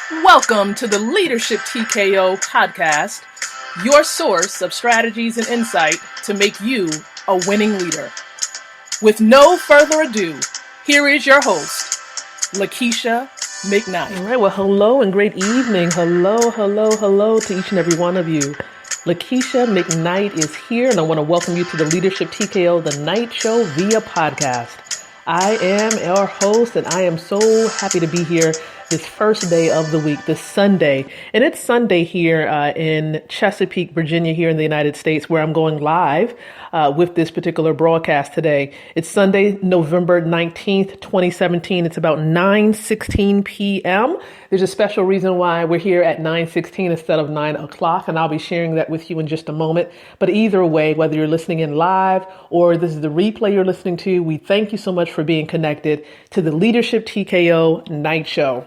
Welcome to the Leadership TKO podcast, your source of strategies and insight to make you a winning leader. With no further ado, here is your host, Lakeisha McKnight. All right, well, hello and great evening. Hello to each and every one of you. Lakeisha McKnight is here, and I want to welcome you to the Leadership TKO, the Night Show via podcast. I am your host, and I am so happy to be here this first day of the week, this Sunday. And it's Sunday here in Chesapeake, Virginia, here in the United States, where I'm going live with this particular broadcast today. It's Sunday, November 19th, 2017. It's about 9:16 p.m. There's a special reason why we're here at 9:16 instead of 9 o'clock, and I'll be sharing that with you in just a moment. But either way, whether you're listening in live or this is the replay you're listening to, we thank you so much for being connected to the Leadership TKO Night Show.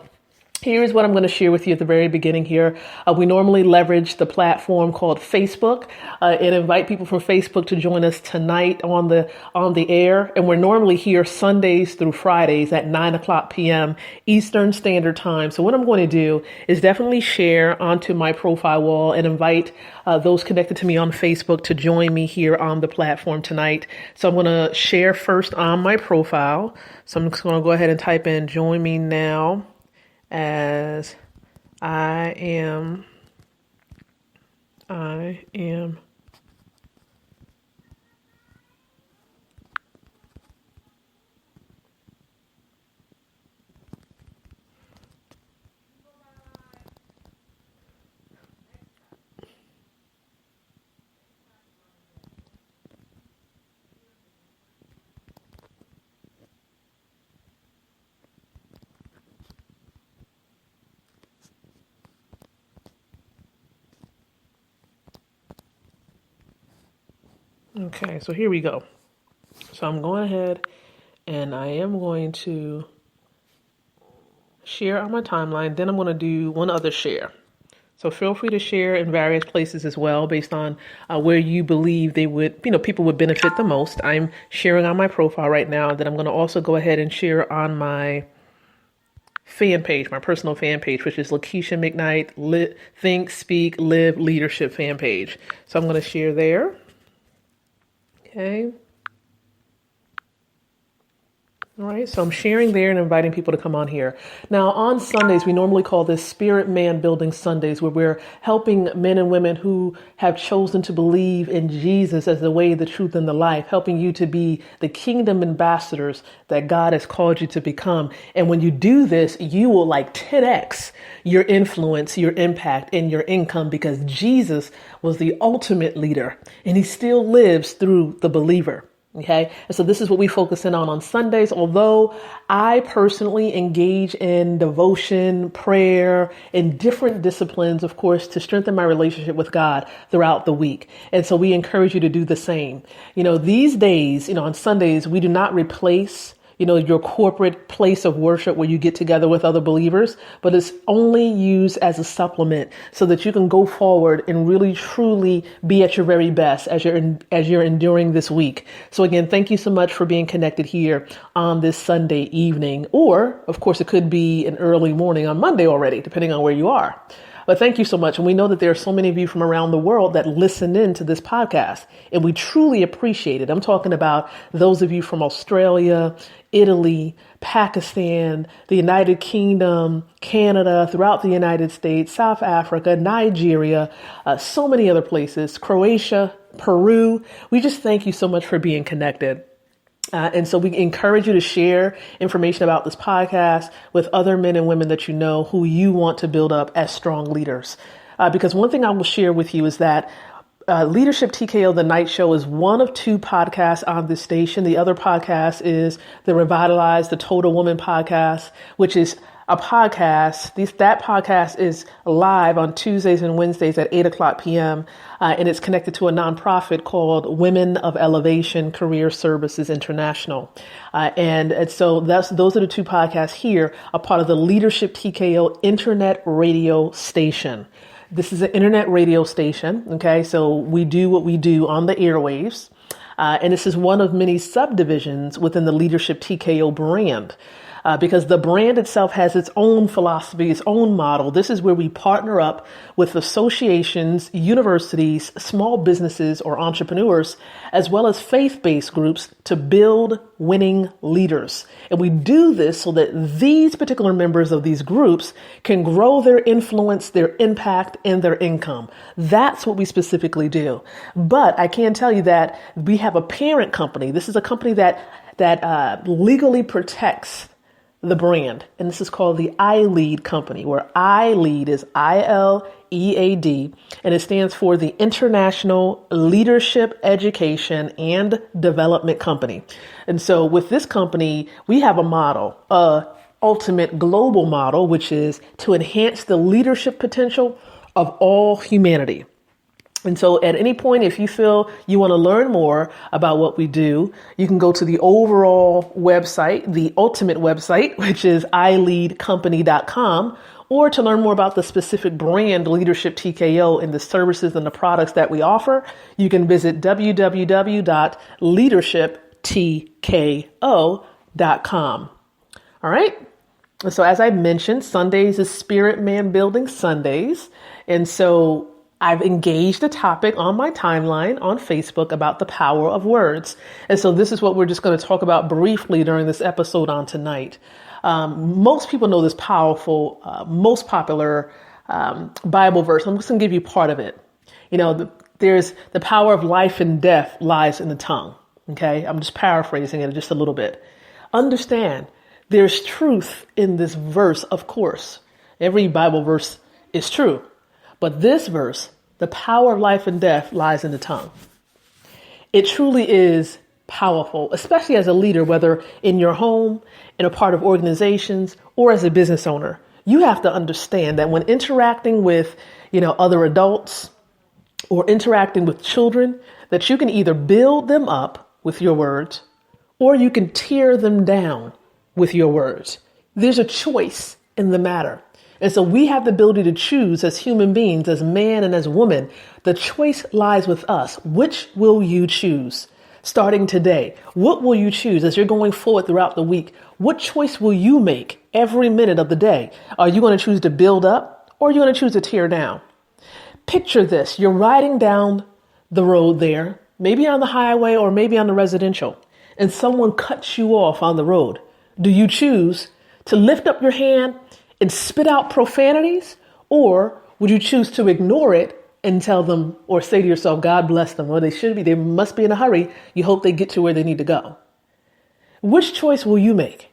Here's what I'm going to share with you at the very beginning here. We normally leverage the platform called Facebook and invite people from Facebook to join us tonight on the air. And we're normally here Sundays through Fridays at 9 o'clock p.m. Eastern Standard Time. So what I'm going to do is definitely share onto my profile wall and invite those connected to me on Facebook to join me here on the platform tonight. So I'm going to share first on my profile. So I'm just going to go ahead and type in "Join me now," as I am okay, so here we go. So I'm going ahead and I am going to share on my timeline. Then I'm going to do one other share. So feel free to share in various places as well, based on where you believe people would benefit the most. I'm sharing on my profile right now. Then I'm going to also go ahead and share on my fan page, my personal fan page, which is Lakeisha McKnight, Think, Speak, Live Leadership fan page. So I'm going to share there. Okay. All right, so I'm sharing there and inviting people to come on here. Now, on Sundays, we normally call this Spirit Man Building Sundays, where we're helping men and women who have chosen to believe in Jesus as the way, the truth, and the life, helping you to be the kingdom ambassadors that God has called you to become. And when you do this, you will 10x your influence, your impact, and your income, because Jesus was the ultimate leader, and he still lives through the believer. Okay. And so this is what we focus in on Sundays. Although I personally engage in devotion, prayer, and different disciplines, of course, to strengthen my relationship with God throughout the week. And so we encourage you to do the same. These days, on Sundays, we do not replace your corporate place of worship where you get together with other believers, but it's only used as a supplement so that you can go forward and really truly be at your very best as you're enduring this week. So again, thank you so much for being connected here on this Sunday evening, or of course it could be an early morning on Monday already, depending on where you are. But thank you so much. And we know that there are so many of you from around the world that listen in to this podcast, and we truly appreciate it. I'm talking about those of you from Australia, Italy, Pakistan, the United Kingdom, Canada, throughout the United States, South Africa, Nigeria, so many other places, Croatia, Peru. We just thank you so much for being connected. And so we encourage you to share information about this podcast with other men and women that you know who you want to build up as strong leaders. Because one thing I will share with you is that Leadership TKO, the Night Show, is one of two podcasts on this station. The other podcast is the Revitalize the Total Woman podcast, which is a podcast. That podcast is live on Tuesdays and Wednesdays at 8 o'clock p.m. And it's connected to a nonprofit called Women of Elevation Career Services International. And so those are the two podcasts here, a part of the Leadership TKO internet radio station. This is an internet radio station. Okay. So we do what we do on the airwaves. And this is one of many subdivisions within the Leadership TKO brand. because the brand itself has its own philosophy, its own model. This is where we partner up with associations, universities, small businesses or entrepreneurs, as well as faith-based groups to build winning leaders. And we do this so that these particular members of these groups can grow their influence, their impact, and their income. That's what we specifically do. But I can tell you that we have a parent company. This is a company that legally protects the brand. And this is called the iLead company, where iLead is ILEAD, and it stands for the International Leadership Education and Development Company. And so with this company, we have a model, ultimate global model, which is to enhance the leadership potential of all humanity. And so at any point, if you feel you want to learn more about what we do, you can go to the overall website, the ultimate website, which is ileadcompany.com, or to learn more about the specific brand Leadership TKO and the services and the products that we offer, you can visit www.leadershiptko.com. All right. So as I mentioned, Sundays is Spirit Man Building Sundays. And so I've engaged a topic on my timeline on Facebook about the power of words. And so this is what we're just going to talk about briefly during this episode on tonight. Most people know this powerful, most popular Bible verse. I'm just going to give you part of it. You know, there's the power of life and death lies in the tongue. Okay, I'm just paraphrasing it just a little bit. Understand, there's truth in this verse, of course. Every Bible verse is true. But this verse, the power of life and death lies in the tongue. It truly is powerful, especially as a leader, whether in your home, in a part of organizations, or as a business owner. You have to understand that when interacting with, other adults or interacting with children, that you can either build them up with your words, or you can tear them down with your words. There's a choice in the matter. And so we have the ability to choose as human beings, as man and as woman. The choice lies with us. Which will you choose? Starting today, what will you choose as you're going forward throughout the week? What choice will you make every minute of the day? Are you going to choose to build up, or are you going to choose to tear down? Picture this. You're riding down the road there, maybe on the highway or maybe on the residential, and someone cuts you off on the road. Do you choose to lift up your hand and spit out profanities, or would you choose to ignore it and tell them or say to yourself, God bless them, or they must be in a hurry. You hope they get to where they need to go. Which choice will you make?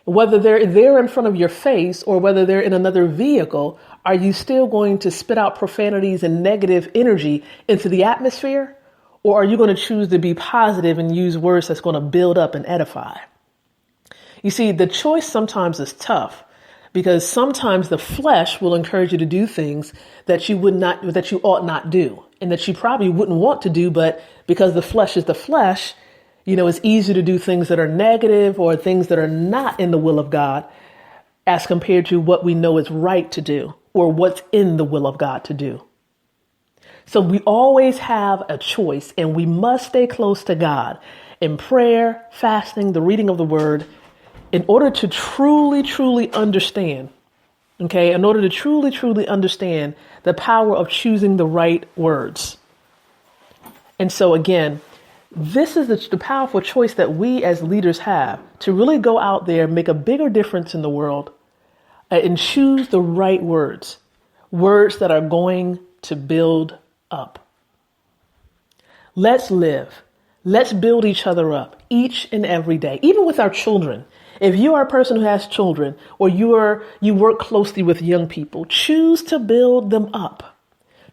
Whether they're there in front of your face or whether they're in another vehicle, are you still going to spit out profanities and negative energy into the atmosphere? Or are you going to choose to be positive and use words that's going to build up and edify? You see, the choice sometimes is tough, because sometimes the flesh will encourage you to do things that you ought not do, and that you probably wouldn't want to do, but because the flesh is the flesh, it's easy to do things that are negative or things that are not in the will of God as compared to what we know is right to do or what's in the will of God to do. So we always have a choice, and we must stay close to God in prayer, fasting, the reading of the word, in order to truly, truly understand, in order to truly, truly understand the power of choosing the right words. And so again, this is the powerful choice that we as leaders have to really go out there, make a bigger difference in the world, and choose the right words that are going to build up. Let's live. Let's build each other up each and every day, even with our children. If you are a person who has children, or you work closely with young people, choose to build them up.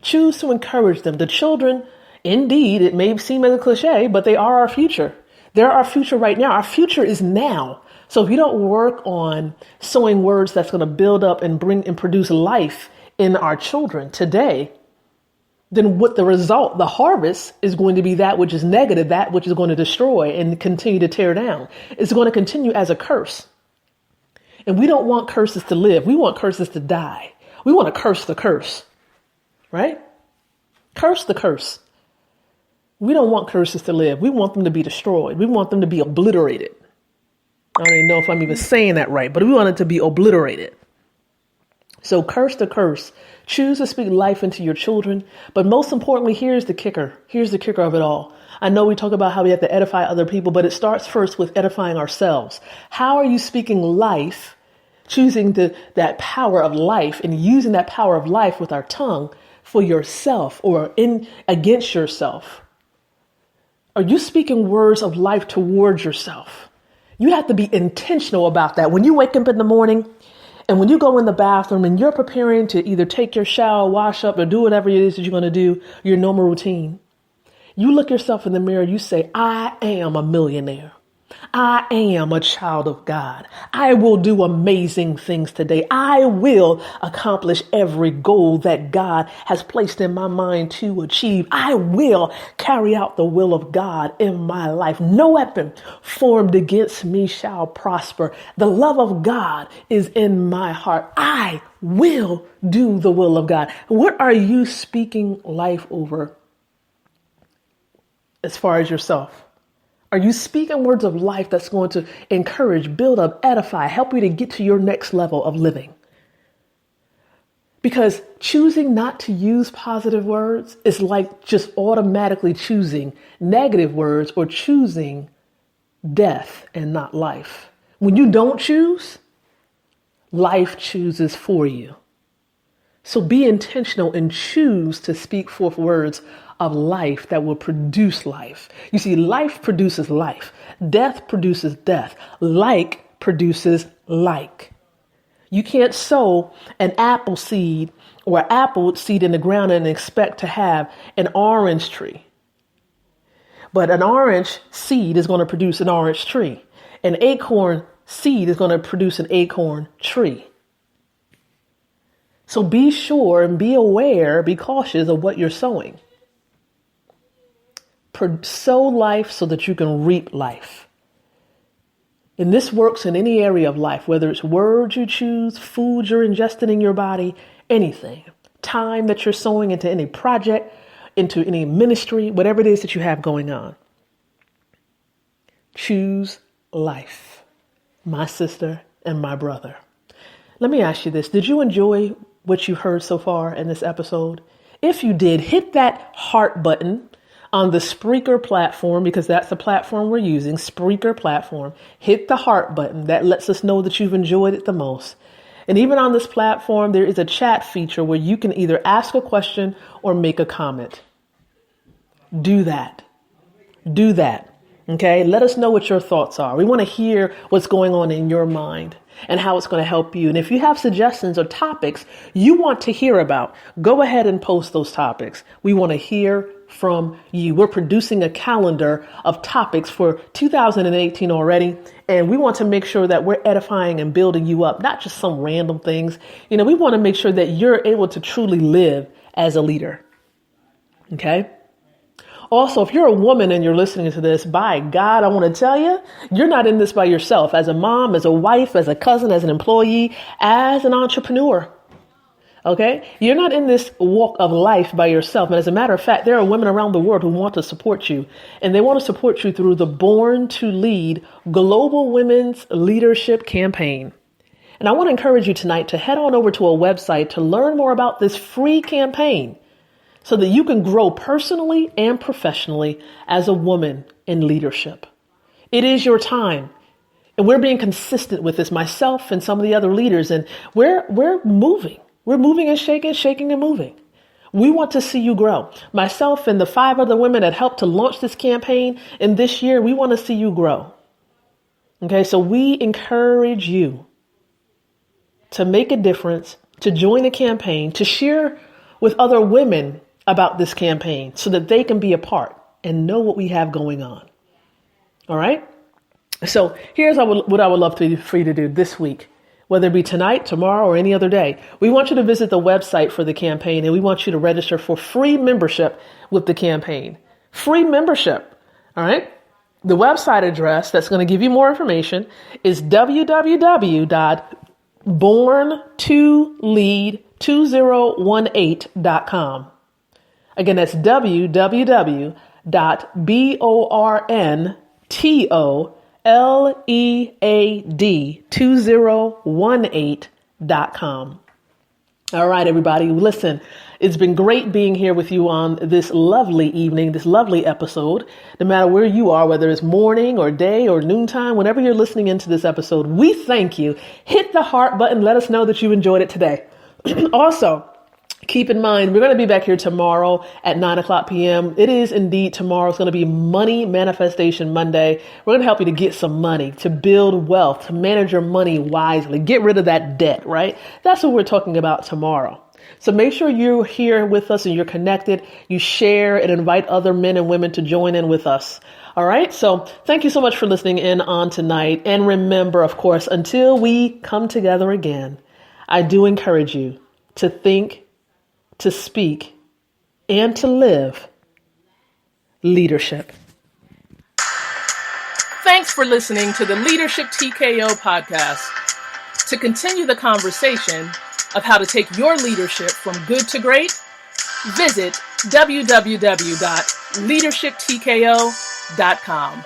Choose to encourage them. The children, indeed, it may seem as a cliche, but they are our future. They're our future right now. Our future is now. So if you don't work on sowing words that's going to build up and bring and produce life in our children today, then what the harvest is going to be that which is negative, that which is going to destroy and continue to tear down. It's going to continue as a curse. And we don't want curses to live. We want curses to die. We want to curse the curse, right? Curse the curse. We don't want curses to live. We want them to be destroyed. We want them to be obliterated. I don't even know if I'm even saying that right, but we want it to be obliterated. So curse the curse. Choose to speak life into your children. But most importantly, here's the kicker. Here's the kicker of it all. I know we talk about how we have to edify other people, but it starts first with edifying ourselves. How are you speaking life, choosing that power of life and using that power of life with our tongue for yourself or against yourself? Are you speaking words of life towards yourself? You have to be intentional about that. When you wake up in the morning and when you go in the bathroom and you're preparing to either take your shower, wash up, or do whatever it is that you're going to do, your normal routine, you look yourself in the mirror, you say, I am a millionaire. I am a child of God. I will do amazing things today. I will accomplish every goal that God has placed in my mind to achieve. I will carry out the will of God in my life. No weapon formed against me shall prosper. The love of God is in my heart. I will do the will of God. What are you speaking life over as far as yourself? Are you speaking words of life that's going to encourage, build up, edify, help you to get to your next level of living? Because choosing not to use positive words is like just automatically choosing negative words or choosing death and not life. When you don't choose, life chooses for you. So be intentional and choose to speak forth words of life that will produce life. You see, life produces life. Death produces death. Like produces like. You can't sow an apple seed or apple seed in the ground and expect to have an orange tree. But an orange seed is going to produce an orange tree. An acorn seed is going to produce an acorn tree. So be sure and be aware, be cautious of what you're sowing. Sow life so that you can reap life. And this works in any area of life, whether it's words you choose, food you're ingesting in your body, anything. Time that you're sowing into any project, into any ministry, whatever it is that you have going on. Choose life, my sister and my brother. Let me ask you this. Did you enjoy what you heard so far in this episode? If you did, hit that heart button on the Spreaker platform, because that's the platform we're using, Spreaker platform. Hit the heart button. That lets us know that you've enjoyed it the most. And even on this platform, there is a chat feature where you can either ask a question or make a comment. Do that. Do that. Okay? Let us know what your thoughts are. We want to hear what's going on in your mind and how it's going to help you. And if you have suggestions or topics you want to hear about, go ahead and post those topics. We want to hear from you. We're producing a calendar of topics for 2018 already. And we want to make sure that we're edifying and building you up, not just some random things. We want to make sure that you're able to truly live as a leader. Okay? Also, if you're a woman and you're listening to this, by God, I want to tell you, you're not in this by yourself. As a mom, as a wife, as a cousin, as an employee, as an entrepreneur. Okay? You're not in this walk of life by yourself. And as a matter of fact, there are women around the world who want to support you. And they want to support you through the Born to Lead Global Women's Leadership Campaign. And I want to encourage you tonight to head on over to a website to learn more about this free campaign so that you can grow personally and professionally as a woman in leadership. It is your time. And we're being consistent with this, myself and some of the other leaders. And we're moving. We're moving and shaking and moving. We want to see you grow. Myself and the 5 other women that helped to launch this campaign in this year, we want to see you grow. Okay, so we encourage you to make a difference, to join the campaign, to share with other women about this campaign so that they can be a part and know what we have going on. All right. So here's what I would love for you to do this week, whether it be tonight, tomorrow, or any other day. We want you to visit the website for the campaign, and we want you to register for free membership with the campaign. Free membership. All right. The website address that's going to give you more information is www.born2lead2018.com. Again, that's www.borntolead LEAD2018.com. All right, everybody. Listen, it's been great being here with you on this lovely evening, this lovely episode. No matter where you are, whether it's morning or day or noontime, whenever you're listening into this episode, we thank you. Hit the heart button. Let us know that you enjoyed it today. Also, keep in mind, we're going to be back here tomorrow at 9:00 p.m. It is indeed tomorrow. It's going to be Money Manifestation Monday. We're going to help you to get some money, to build wealth, to manage your money wisely, get rid of that debt, right? That's what we're talking about tomorrow. So make sure you're here with us and you're connected. You share and invite other men and women to join in with us. All right. So thank you so much for listening in on tonight. And remember, of course, until we come together again, I do encourage you to think, to speak, and to live leadership. Thanks for listening to the Leadership TKO podcast. To continue the conversation of how to take your leadership from good to great, visit www.leadershiptko.com.